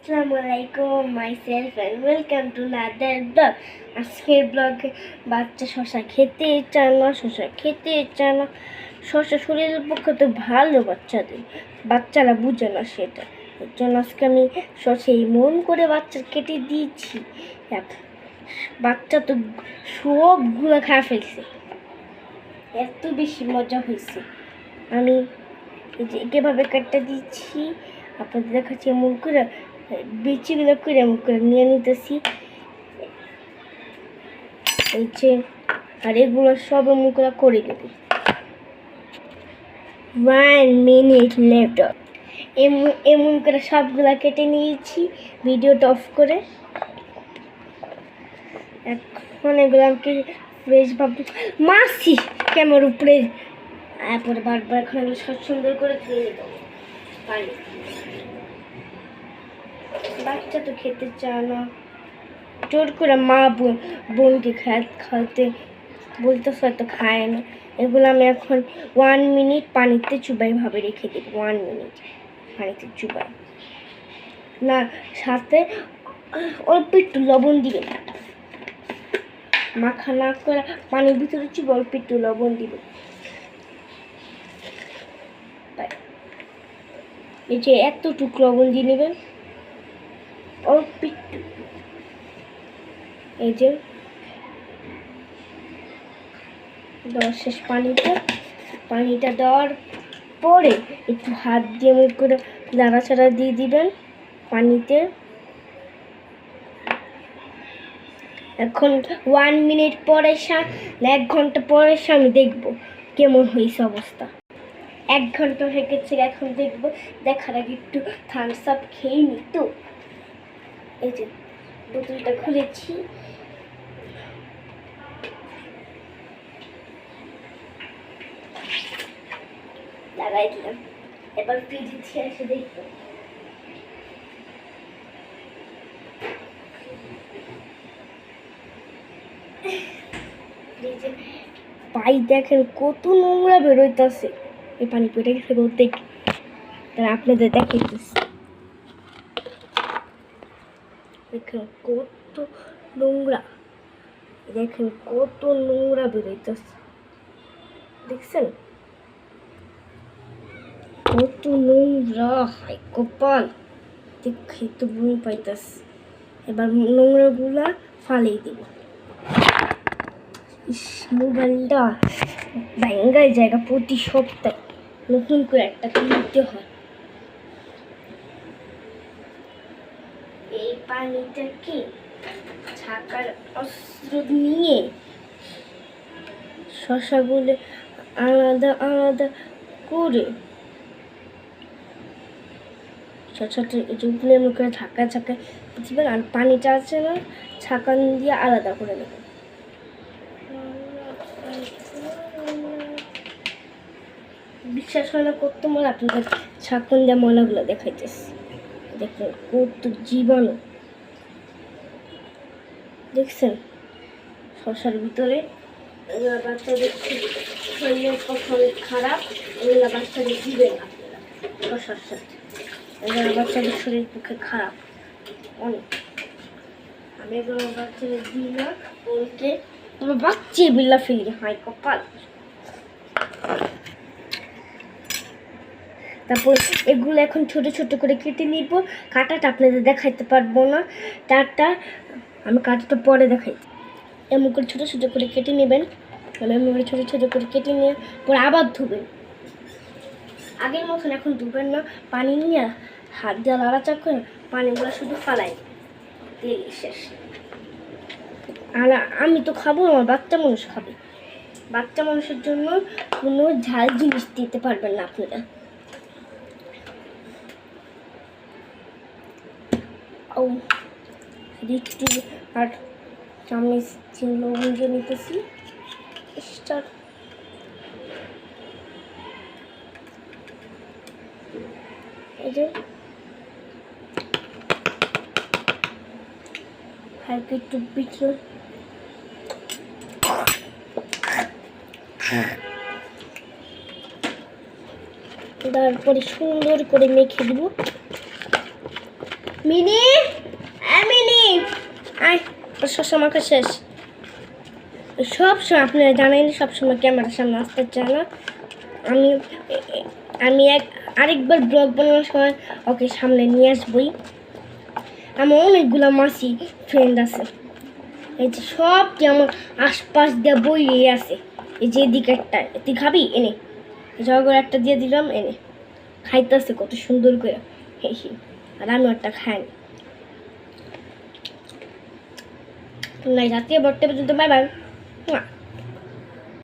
Assalamualaikum, myself and welcome to another vlog. আজকের ব্লগে বাচ্চা শশা খেতে চায় না, শশা শরীরের পক্ষে তো ভালো বাচ্চারা বুঝে না সেটা। এর জন্য আজকে আমি শশা মন করে বাচ্চা কেটে দিয়েছি। বাচ্চা তো সবগুলো খায় ফেলছে, এত বেশি মজা হয়েছে। আমি এই যে এভাবে কেটে দিচ্ছি, আপনাদের দেখাচ্ছি এমন করে বিচিগুলো করে এমন করে নিয়ে নিতেছি। এই যে আর এগুলো সব এমন করে দেবো। 1 minute later এমন করে সবগুলা কেটে নিয়েছি, ভিডিওটা অফ করে। এখন এগুলো আমাকে ফ্রেশ ভাবে মাছি ক্যামেরার উপরে তারপরে বারবার এখন এগুলো সব সুন্দর করে ধুয়ে দেবো পানি। বাচ্চা তো খেতে চায় না, জোর করে মা বোনকে খাওয়াতে বলতেছে, হয়তো খায় না। এগুলো আমি এখন 1 মিনিট পানিতে চুবাই ভাবে রেখে দেবো। 1 মিনিট পানিতে চুবাই না, সাথে অল্প একটু লবণ দিবেন। মাখা না করে পানির ভিতরে চুবে অল্প একটু লবণ দিবেন। এই যে এতটুকু লবণ দিয়ে নেবেন, অল্প একটু। এই যে দেওয়া শেষ পানিটা দেওয়ার পরে একটু হাত দিয়ে মুখ করে নাড়াচাড়া দিয়ে দিবেন পানিতে। এখন 1 মিনিট পরে 1 ঘন্টা পরে আমি দেখবো কেমন হয়েছে অবস্থা। 1 ঘন্টা হয়ে গেছে, এখন দেখবো। দেখার আগে একটু থামস আপ খেয়ে নিত। এই যে বোতলটা খুলেছি, লাগাই দিলাম। এবার ফ্রিজে ছেড়ে এসে দেখবো। পাই দেখেন কত নোংরা বেরোইতেছে। এই পানি পেটে গেছে বলতে তাহলে আপনাদের দেখাইতেছি। দেখেন কত নোংরা, দেখেন কত নোংরা বেরোইতেছে, দেখছেন কত নোংরা। হাই কপাল, দেখে তো বমি পাইতেছে। এবার নোংরা গুলা ফালিয়ে দিব। মোবাইলটা ভেঙ্গাই জায়গা, প্রতি সপ্তাহে নতুন করে একটা কিনতে হয়। এই পানিটাকে ছাকার অস্ত্র নিয়ে শশাগুলো আলাদা আলাদা করে শশাটা উপরে মুখে ঝাঁকায় বুঝবেন। আর পানিটা আছে না, ছাকান দিয়ে আলাদা করে নেবেন। বিশ্বাস হয় না করতে মনে, আপনাদের ছাকন দিয়ে ময়লাগুলো দেখাইতেছে। দেখুন কত জীবাণু, দেখছেন শশার ভিতরে। এগুলো বাচ্চাদের শরীরের পক্ষে খারাপ, এগুলো বাচ্চাদের দিবেন আপনারা শশার সাথে। এগুলো বাচ্চাদের শরীরের পক্ষে খারাপ অনেক। আমি এগুলো বাচ্চাদের দিই না, বলতে তবে বাচ্চা বিল্লা ফেলি। হাই কপাল। তারপর এগুলো এখন ছোট ছোট করে কেটে নিব। কাঁটাটা আপনাদের দেখাইতে পারবো না, তারটা আমি কাঁটাটা পরে দেখাই। এমন করে ছোট ছোট করে কেটে নেবেন। এমন করে ছোট ছোট করে কেটে নিয়ে পরে আবার ধুবেন। আগের মতন এখন ধুবেন না, পানি নিয়ে হাত দিয়ে লাড়াচাড়া করে পানিগুলো শুধু ফালাই দিয়ে শেষ। আর আমি তো খাবো, আমার বাচ্চা মানুষ খাবে। বাচ্চা মানুষের জন্য কোনো ঝাল জিনিস দিতে পারবেন না আপনারা। ও দেখতে আর চামচ লবণ দিয়ে নিতেছি। এই যে হালকা একটু বিটল তারপরে সুন্দর করে মেখে দিব। মিনি মিনি আয় শশা মাখা শেষ। সব সময় আপনারা জানেন সবসময় ক্যামেরার সামনে আসতে চায় না। আমি আমি আরেকবার ব্লগ বানানোর সময় ওকে সামনে নিয়ে আসবই। আমার অনেকগুলো মাসি ফ্রেন্ড আছে, এই যে সব কি আমার আশপাশ দিয়ে বইয়ে আছে। এই যে এদিকে একটা, তুই খাবি এনে, জগর একটা দিয়ে দিলাম, এনে খাইতেছে কত সুন্দর করে। আর আমি একটা খাইনি। নাই জাতীয় বর্তে পর্যন্ত বাই বাই।